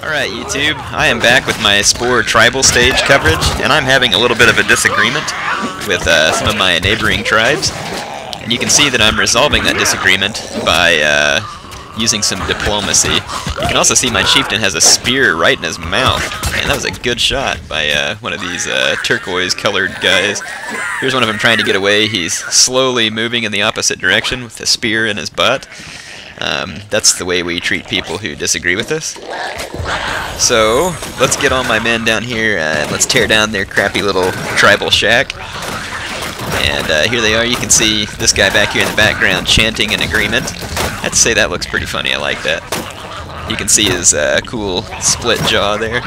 Alright YouTube, I am back with my Spore tribal stage coverage, and I'm having a little bit of a disagreement with some of my neighboring tribes. And you can see that I'm resolving that disagreement by using some diplomacy. You can also see my chieftain has a spear right in his mouth, and that was a good shot by one of these turquoise colored guys. Here's one of them trying to get away. He's slowly moving in the opposite direction with a spear in his butt. That's the way we treat people who disagree with us. So, let's get all my men down here and let's tear down their crappy little tribal shack. And here they are. You can see this guy back here in the background chanting in agreement. I have to say that looks pretty funny. I like that. You can see his cool split jaw there.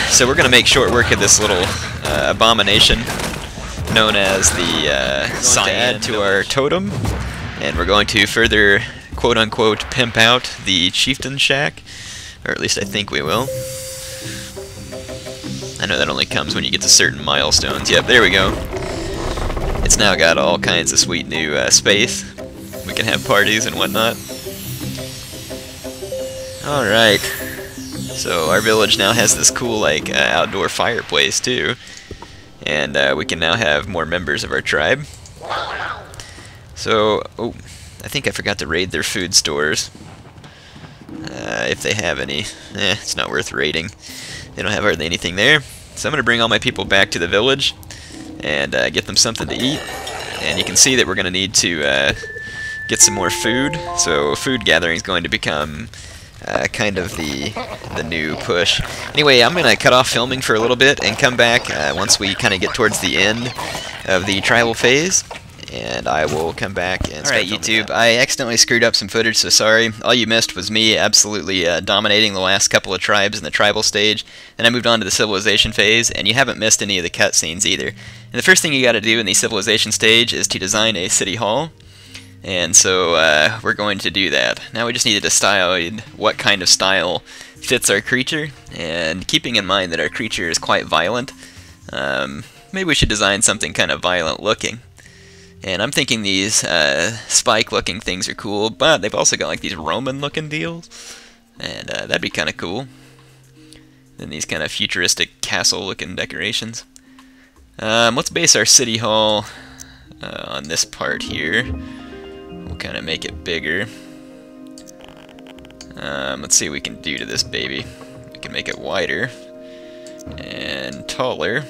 So we're going to make short work of this little abomination known as the Cyan to our totem. And we're going to further, quote-unquote, pimp out the chieftain shack. Or at least I think we will. I know that only comes when you get to certain milestones. Yep, there we go. It's now got all kinds of sweet new space. We can have parties and whatnot. Alright. So our village now has this cool, like, outdoor fireplace, too. And we can now have more members of our tribe. So, oh, I think I forgot to raid their food stores. If they have any. It's not worth raiding. They don't have hardly anything there. So I'm going to bring all my people back to the village and get them something to eat. And you can see that we're going to need to get some more food. So food gathering is going to become kind of the new push. Anyway, I'm going to cut off filming for a little bit and come back once we kind of get towards the end of the tribal phase. And I will come back and start. Alright YouTube, I accidentally screwed up some footage, so sorry. All you missed was me absolutely dominating the last couple of tribes in the tribal stage. Then I moved on to the civilization phase, and you haven't missed any of the cutscenes either. And the first thing you gotta do in the civilization stage is to design a city hall. And so we're going to do that. Now we just need to decide what kind of style fits our creature. And keeping in mind that our creature is quite violent, maybe we should design something kind of violent looking. And I'm thinking these spike-looking things are cool, but they've also got like these Roman-looking deals, and that'd be kind of cool. Then these kind of futuristic castle-looking decorations. Let's base our city hall on this part here. We'll kind of make it bigger. Let's see what we can do to this baby. We can make it wider and taller.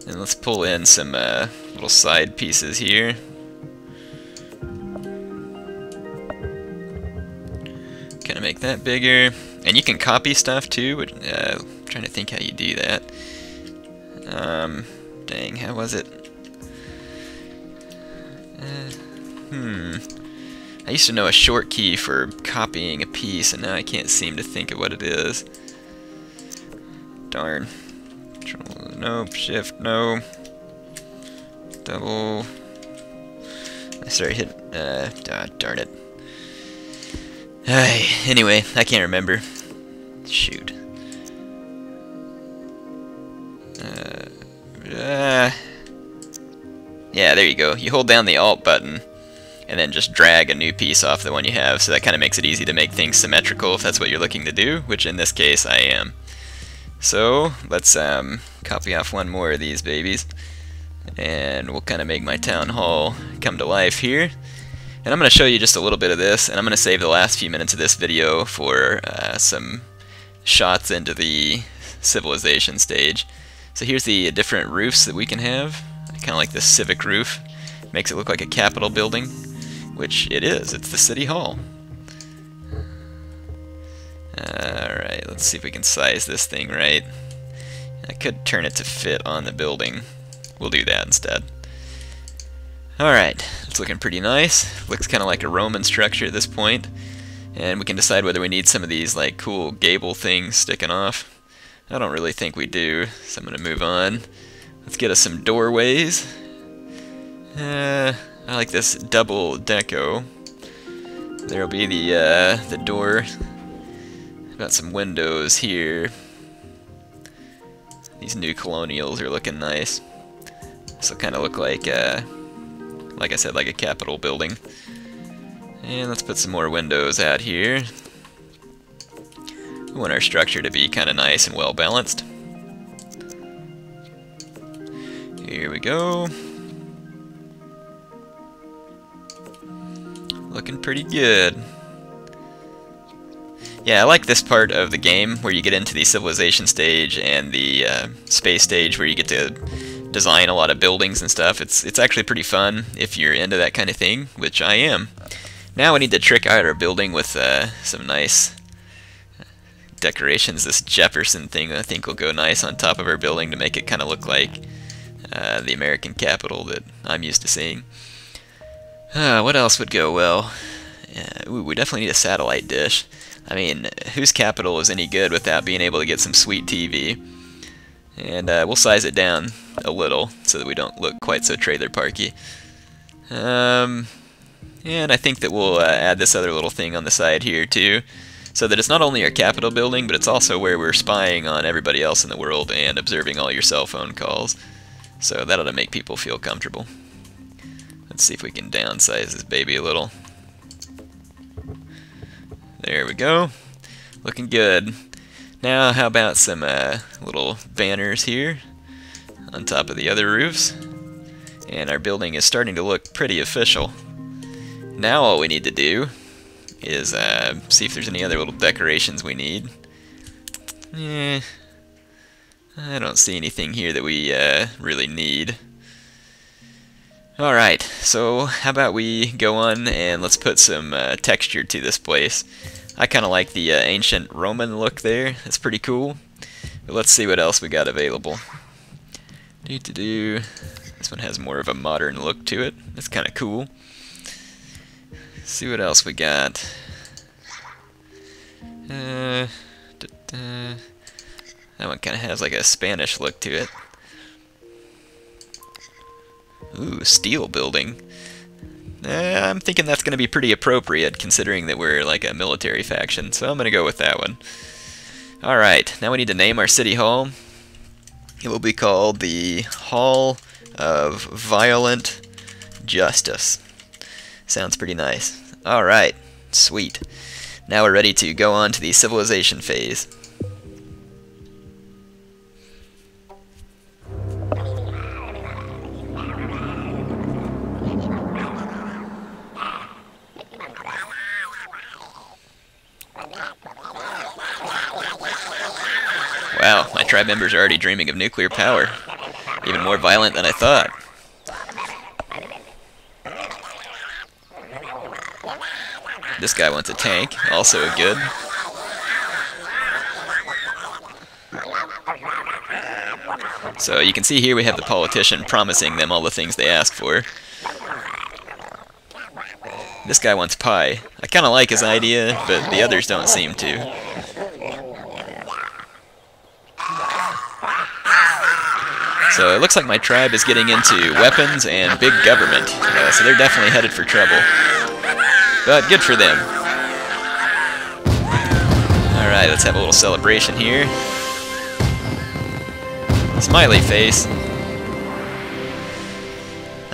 And let's pull in some little side pieces here. Kind of make that bigger. And you can copy stuff too. I'm trying to think how you do that. Dang, how was it? I used to know a short key for copying a piece, and now I can't seem to think of what it is. Darn. Control, nope, shift, no. Double. I started hitting, darn it. Anyway, I can't remember. Shoot. Yeah, there you go. You hold down the Alt button, and then just drag a new piece off the one you have, so that kind of makes it easy to make things symmetrical if that's what you're looking to do, which in this case I am. So, let's copy off one more of these babies, and we'll kind of make my town hall come to life here. And I'm going to show you just a little bit of this, and I'm going to save the last few minutes of this video for some shots into the civilization stage. So here's the different roofs that we can have. Kind of like this civic roof. Makes it look like a capitol building, which it is. It's the city hall. Alright, let's see if we can size this thing right. I could turn it to fit on the building. We'll do that instead. Alright, it's looking pretty nice. Looks kind of like a Roman structure at this point. And we can decide whether we need some of these like cool gable things sticking off. I don't really think we do, so I'm going to move on. Let's get us some doorways. I like this double deco. There'll be the door. Got some windows here. These new colonials are looking nice. This will kind of look like I said, like a capitol building. And let's put some more windows out here. We want our structure to be kind of nice and well balanced. Here we go. Looking pretty good. Yeah, I like this part of the game where you get into the civilization stage and the space stage where you get to design a lot of buildings and stuff. It's actually pretty fun if you're into that kind of thing, which I am. Now we need to trick out our building with some nice decorations. This Jefferson thing I think will go nice on top of our building to make it kind of look like the American Capitol that I'm used to seeing. What else would go well? Ooh, we definitely need a satellite dish. I mean, whose capital is any good without being able to get some sweet TV? And we'll size it down a little so that we don't look quite so trailer parky. And I think that we'll add this other little thing on the side here too, so that it's not only our Capitol building, but it's also where we're spying on everybody else in the world and observing all your cell phone calls. So that ought to make people feel comfortable. Let's see if we can downsize this baby a little. There we go. Looking good. Now how about some little banners here on top of the other roofs. And our building is starting to look pretty official. Now all we need to do is see if there's any other little decorations we need. I don't see anything here that we really need. Alright, so how about we go on and let's put some texture to this place. I kind of like the ancient Roman look there. It's pretty cool. But let's see what else we got available. This one has more of a modern look to it. That's kind of cool. Let's see what else we got. That one kind of has like a Spanish look to it. Ooh, steel building. I'm thinking that's going to be pretty appropriate considering that we're like a military faction, so I'm going to go with that one. Alright, now we need to name our city hall. It will be called the Hall of Violent Justice. Sounds pretty nice. Alright, sweet. Now we're ready to go on to the civilization phase. Wow, my tribe members are already dreaming of nuclear power. Even more violent than I thought. This guy wants a tank, also good. So you can see here we have the politician promising them all the things they ask for. This guy wants pie. I kind of like his idea, but the others don't seem to. So it looks like my tribe is getting into weapons and big government, so they're definitely headed for trouble. But good for them. Alright, let's have a little celebration here. Smiley face.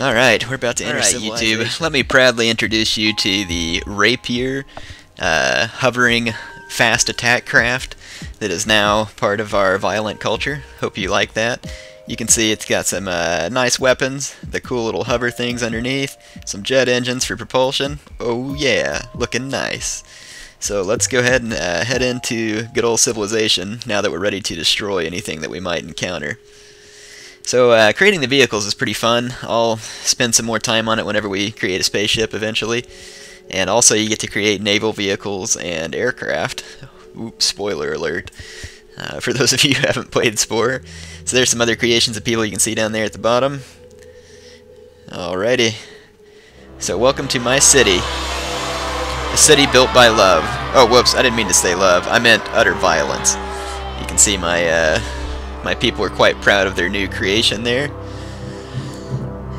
Alright, we're about to enter civilization. YouTube. Let me proudly introduce you to the Rapier hovering fast attack craft that is now part of our violent culture. Hope you like that. You can see it's got some nice weapons, the cool little hover things underneath, some jet engines for propulsion. Oh yeah, looking nice. So let's go ahead and head into good old civilization now that we're ready to destroy anything that we might encounter. So creating the vehicles is pretty fun. I'll spend some more time on it whenever we create a spaceship eventually. And also you get to create naval vehicles and aircraft. Oops, spoiler alert. For those of you who haven't played Spore. So there's some other creations of people you can see down there at the bottom. Alrighty. So welcome to my city. A city built by love. Oh, whoops, I didn't mean to say love. I meant utter violence. You can see my my people are quite proud of their new creation there.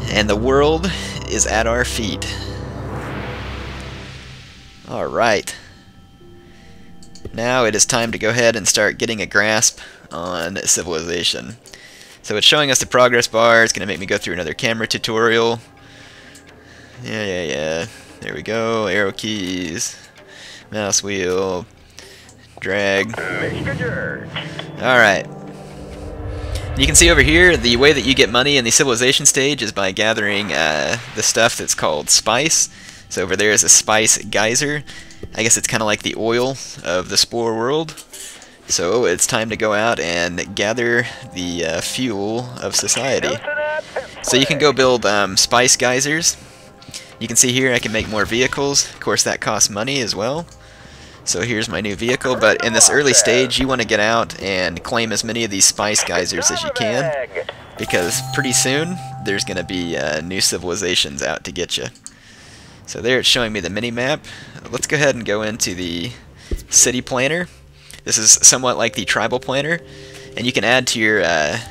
And the world is at our feet. Alright. Now it is time to go ahead and start getting a grasp on civilization. So it's showing us the progress bar. It's going to make me go through another camera tutorial. Yeah. There we go. Arrow keys. Mouse wheel. Drag. Alright. You can see over here, the way that you get money in the civilization stage is by gathering the stuff that's called spice. So over there is a spice geyser. I guess it's kind of like the oil of the Spore world. So it's time to go out and gather the fuel of society. So you can go build spice geysers. You can see here I can make more vehicles. Of course that costs money as well. So here's my new vehicle, but in this early stage you want to get out and claim as many of these spice geysers as you can, because pretty soon there's going to be new civilizations out to get you. So there it's showing me the mini-map. Let's go ahead and go into the city planner. This is somewhat like the tribal planner, and you can add to your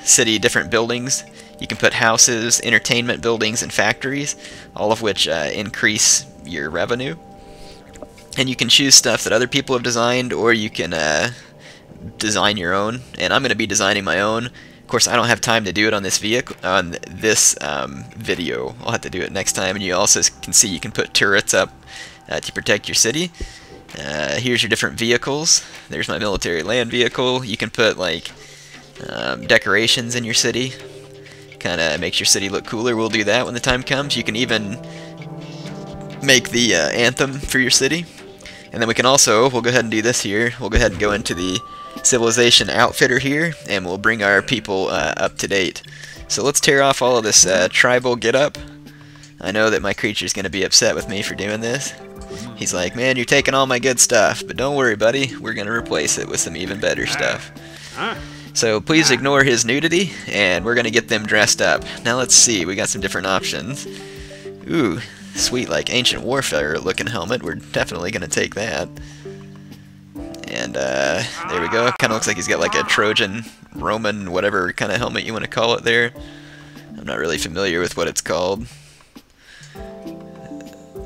city different buildings. You can put houses, entertainment buildings, and factories, all of which increase your revenue. And you can choose stuff that other people have designed, or you can design your own. And I'm going to be designing my own. Of course, I don't have time to do it on this video. I'll have to do it next time. And you also can see you can put turrets up to protect your city. Here's your different vehicles. There's my military land vehicle. You can put like decorations in your city. Kind of makes your city look cooler. We'll do that when the time comes. You can even make the anthem for your city. And then we can also, we'll go ahead and do this here, we'll go ahead and go into the civilization outfitter here, and we'll bring our people up to date. So let's tear off all of this tribal get-up. I know that my creature's going to be upset with me for doing this. He's like, man, you're taking all my good stuff, but don't worry, buddy, we're going to replace it with some even better stuff. So please ignore his nudity, and we're going to get them dressed up. Now let's see, we got some different options. Ooh. Sweet, like ancient warfare looking helmet. We're definitely going to take that. And there we go. Kind of looks like he's got like a Trojan, Roman, whatever kind of helmet you want to call it there. I'm not really familiar with what it's called.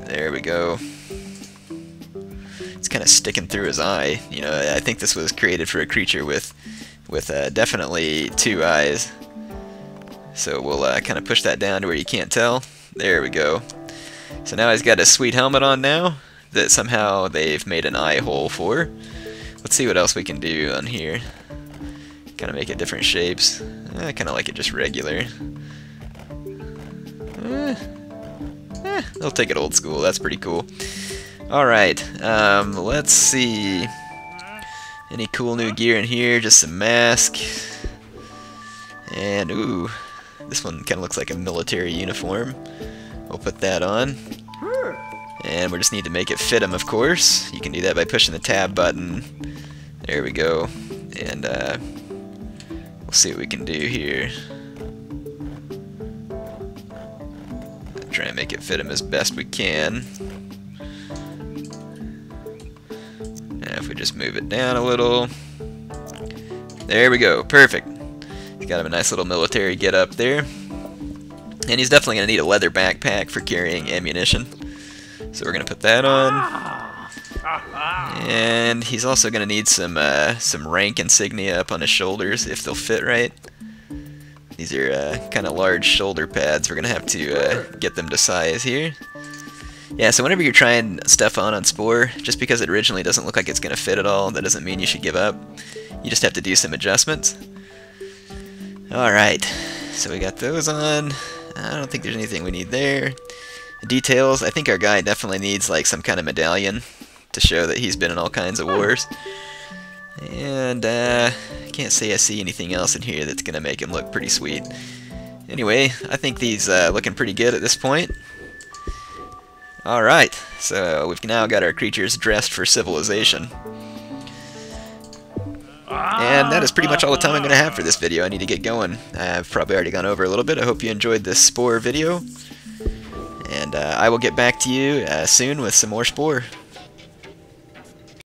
There we go. It's kind of sticking through his eye. You know, I think this was created for a creature with definitely 2 eyes. So we'll kind of push that down to where you can't tell. There we go. So now he's got a sweet helmet on now that somehow they've made an eye hole for. Let's see what else we can do on here. Kind of make it different shapes. I kind of like it just regular. I'll take it old school. That's pretty cool. Alright, let's see. Any cool new gear in here? Just some mask. And, ooh, this one kind of looks like a military uniform. We'll put that on. And we just need to make it fit him, of course. You can do that by pushing the tab button. There we go. And we'll see what we can do here. Try and make it fit him as best we can. Now if we just move it down a little. There we go. Perfect. He's got him a nice little military get up there. And he's definitely going to need a leather backpack for carrying ammunition. So we're going to put that on. And he's also going to need some rank insignia up on his shoulders, if they'll fit right. These are kind of large shoulder pads. We're going to have to get them to size here. Yeah, so whenever you're trying stuff on Spore, just because it originally doesn't look like it's going to fit at all, that doesn't mean you should give up. You just have to do some adjustments. Alright, so we got those on. I don't think there's anything we need there. Details, I think our guy definitely needs like some kind of medallion to show that he's been in all kinds of wars. And I can't say I see anything else in here that's going to make him look pretty sweet. Anyway, I think these looking pretty good at this point. Alright, so we've now got our creatures dressed for civilization. And that is pretty much all the time I'm going to have for this video. I need to get going. I've probably already gone over a little bit. I hope you enjoyed this Spore video. And I will get back to you soon with some more Spore.